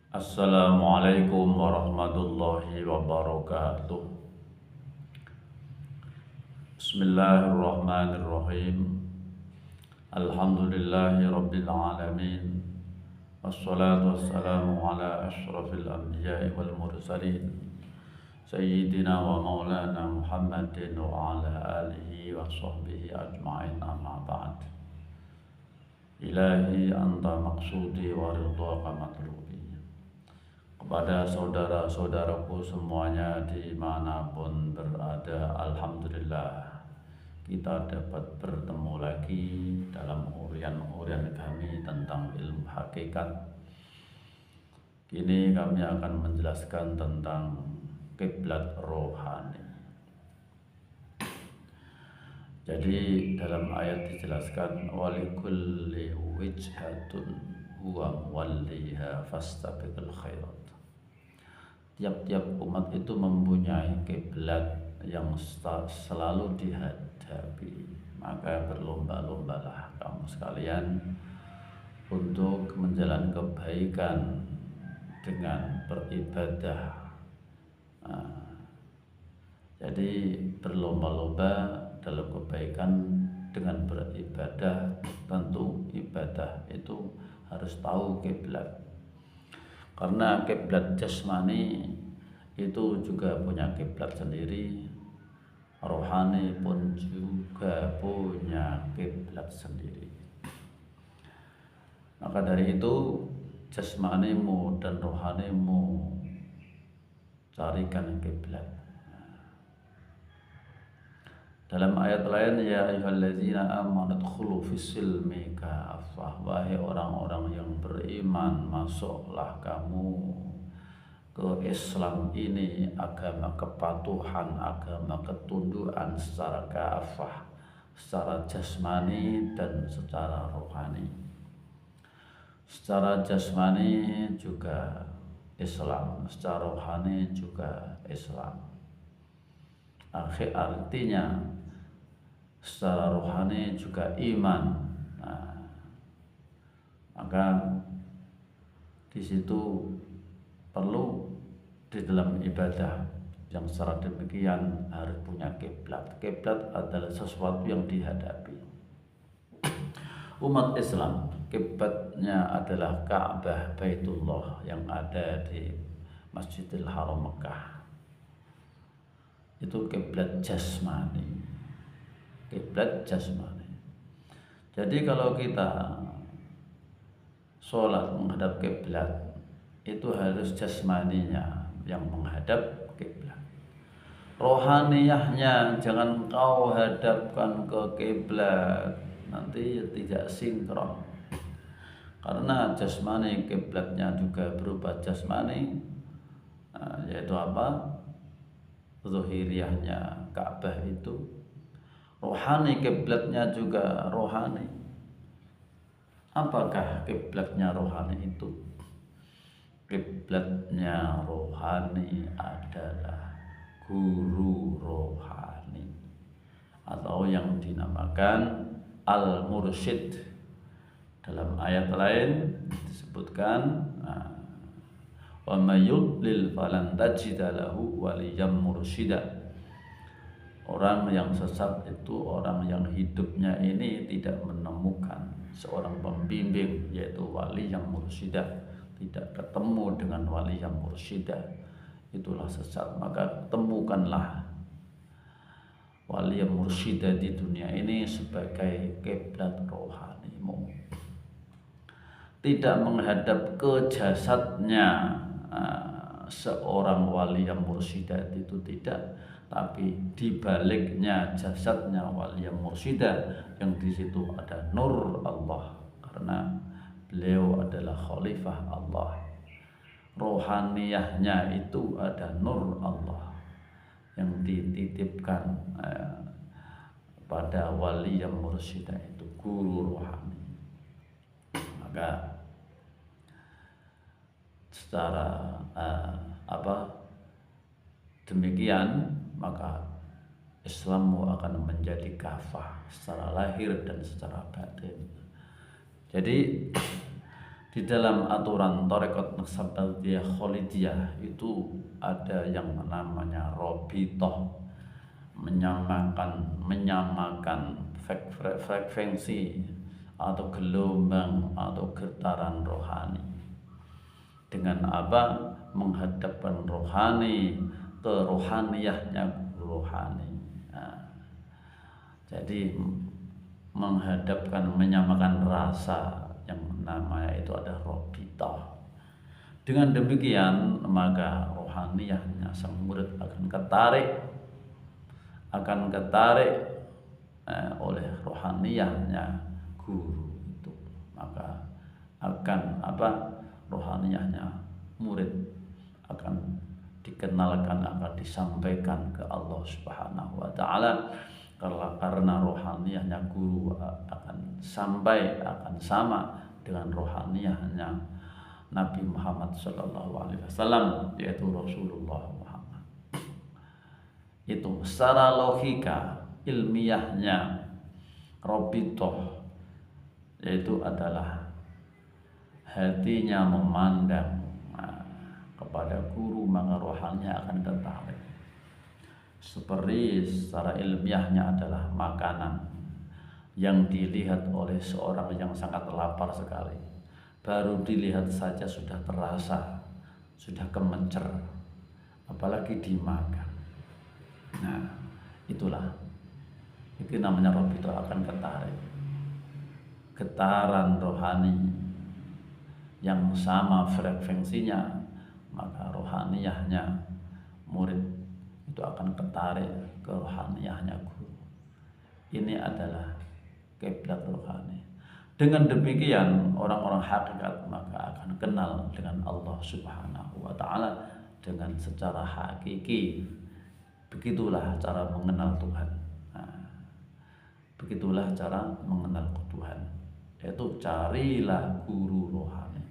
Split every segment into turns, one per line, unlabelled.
Assalamualaikum warahmatullahi wabarakatuh. Bismillahirrahmanirrahim. Alhamdulillahi rabbil alamin. Wassalatu wassalamu ala asyrafil anbiya'i wal mursalin Sayyidina wa maulana Muhammadin wa ala alihi wa sahbihi ajma'in, amma ba'd. Ilahi anta maksudi wa ridhaka matlubi. Kepada saudara-saudaraku semuanya dimanapun berada, alhamdulillah kita dapat bertemu lagi dalam urian-urian kami tentang ilmu hakikat. Kini kami akan menjelaskan tentang kiblat rohani. Jadi dalam ayat dijelaskan walikulli wijhatun huwa muwalliha fastabiqul khairat. Tiap-tiap umat itu mempunyai kiblat yang selalu dihadapi, maka berlomba-lombalah kamu sekalian untuk menjalani kebaikan dengan beribadah. Jadi berlomba-lomba dalam kebaikan dengan beribadah. Tentu ibadah itu harus tahu kiblat, karena kiblat jasmani itu juga punya kiblat sendiri, rohani pun juga punya kiblat sendiri. Maka dari itu jasmanimu dan rohanimu carikan kiblat. Dalam ayat lain, ya ayyuhalladzina amanu dkhulu fis-silmi kafah, wahai orang-orang yang beriman, masuklah kamu ke Islam ini, agama kepatuhan, agama ketundukan secara kafah, secara jasmani dan secara rohani. Secara jasmani juga Islam, secara rohani juga Islam. Artinya secara rohani juga iman. Maka di situ perlu di dalam ibadah yang secara demikian harus punya kiblat. Kiblat adalah sesuatu yang dihadapi. Umat Islam kiblatnya adalah Ka'bah Baitullah yang ada di Masjidil Haram Mekah. Itu kiblat jasmani. Kiblat jasmani. Jadi kalau kita sholat menghadap kiblat, itu harus jasmaninya yang menghadap kiblat. Rohaniyahnya jangan kau hadapkan ke kiblat, nanti tidak sinkron. Karena jasmani kiblatnya juga berupa jasmani, yaitu apa? Zuhiriyahnya Ka'bah itu. Rohani kiblatnya juga rohani. Apakah kiblatnya rohani itu? Kiblatnya rohani adalah guru rohani, atau yang dinamakan al-mursyid. Dalam ayat lain disebutkan wa may yudlil falan tajida lahu waliyyan mursyida. Orang yang sesat itu orang yang hidupnya ini tidak menemukan seorang pembimbing, yaitu wali yang mursyida. Tidak ketemu dengan wali yang mursyida, itulah sesat. Maka temukanlah wali yang mursyida di dunia ini sebagai kiblat rohanimu. Tidak menghadap ke jasadnya seorang wali yang mursyida itu tidak, tapi di baliknya jasadnya wali yang mursyida, yang di situ ada nur Allah, karena beliau adalah khalifah Allah. Rohaniyahnya itu ada nur Allah yang dititipkan pada wali yang mursyida itu, guru rohani. Maka secara demikian, maka Islammu akan menjadi kafah secara lahir dan secara batin. Jadi Di dalam aturan Thariqat Naqsabandiyah Khalidiyah itu ada yang namanya Robitoh, menyamakan frekuensi atau gelombang atau getaran rohani. Dengan apa? Menghadapkan rohani ke rohaniyahnya rohani. Nah, jadi menyamakan rasa yang namanya itu ada robitoh. Dengan demikian maka rohaniyahnya sang murid akan ketarik oleh rohaniyahnya guru itu, maka akan rohaniyahnya murid akan dikenalkan, akan disampaikan ke Allah Subhanahu wa taala. Karena rohaniyahnya guru akan sama dengan rohaniyahnya Nabi Muhammad SAW, yaitu Rasulullah Muhammad. Itu secara logika ilmiahnya Robitoh yaitu adalah hatinya memandang kepada guru, maka rohaninya akan tertarik. Seperti secara ilmiahnya adalah makanan yang dilihat oleh seorang yang sangat lapar sekali, baru dilihat saja sudah terasa, sudah kemencer, apalagi dimakan. Nah, itulah itu namanya Robito akan tertarik. Getaran rohani yang sama frekuensinya, maka rohaniyahnya murid itu akan tertarik ke rohaniyahnya guru. Ini adalah kiblat rohani. Dengan demikian orang-orang hakikat maka akan kenal dengan Allah Subhanahu wa taala dengan secara hakiki. Begitulah cara mengenal Tuhan. Begitulah cara mengenal Tuhan, yaitu carilah guru rohani.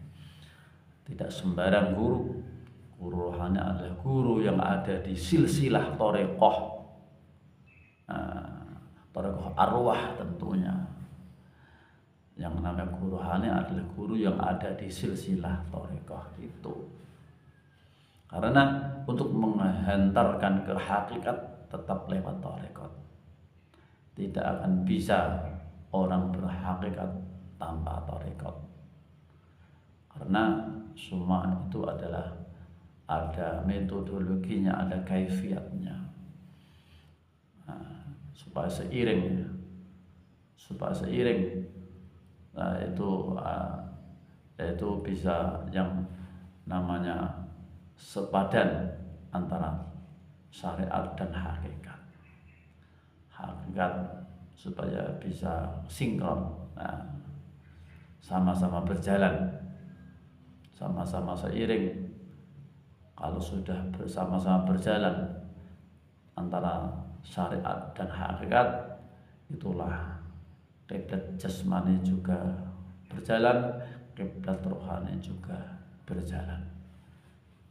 Tidak sembarang guru. Guru rohani adalah guru yang ada di silsilah Thariqah, Thariqah arwah tentunya. Yang namanya guru rohani adalah guru yang ada di silsilah Thariqah itu. Karena untuk menghantarkan ke hakikat tetap lewat Thariqah. Tidak akan bisa orang berhakikat tanpa Thariqah. Karena semua itu adalah ada metodologinya, ada kaifiatnya, supaya seiring itu bisa yang namanya sepadan antara syariat dan hakikat supaya bisa sinkron, sama-sama berjalan, sama-sama seiring. Kalau sudah bersama-sama berjalan antara syariat dan hakikat, itulah kiblat jasmani juga berjalan, kiblat rohani juga berjalan.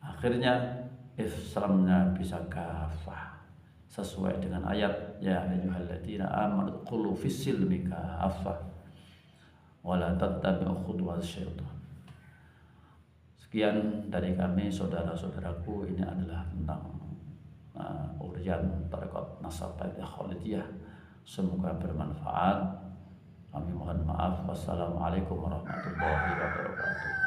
Akhirnya Islamnya bisa kafah sesuai dengan ayat ya ayyuhalladzina amanu qulu fis-silmi kafah wa la tattabi'u khutuwat syaitan. Sekian dari kami saudara-saudaraku, ini adalah tentang uryan Thariqat Naqsabandiyah Khalidiyah. Semoga bermanfaat. Kami mohon maaf. Wassalamualaikum warahmatullahi wabarakatuh.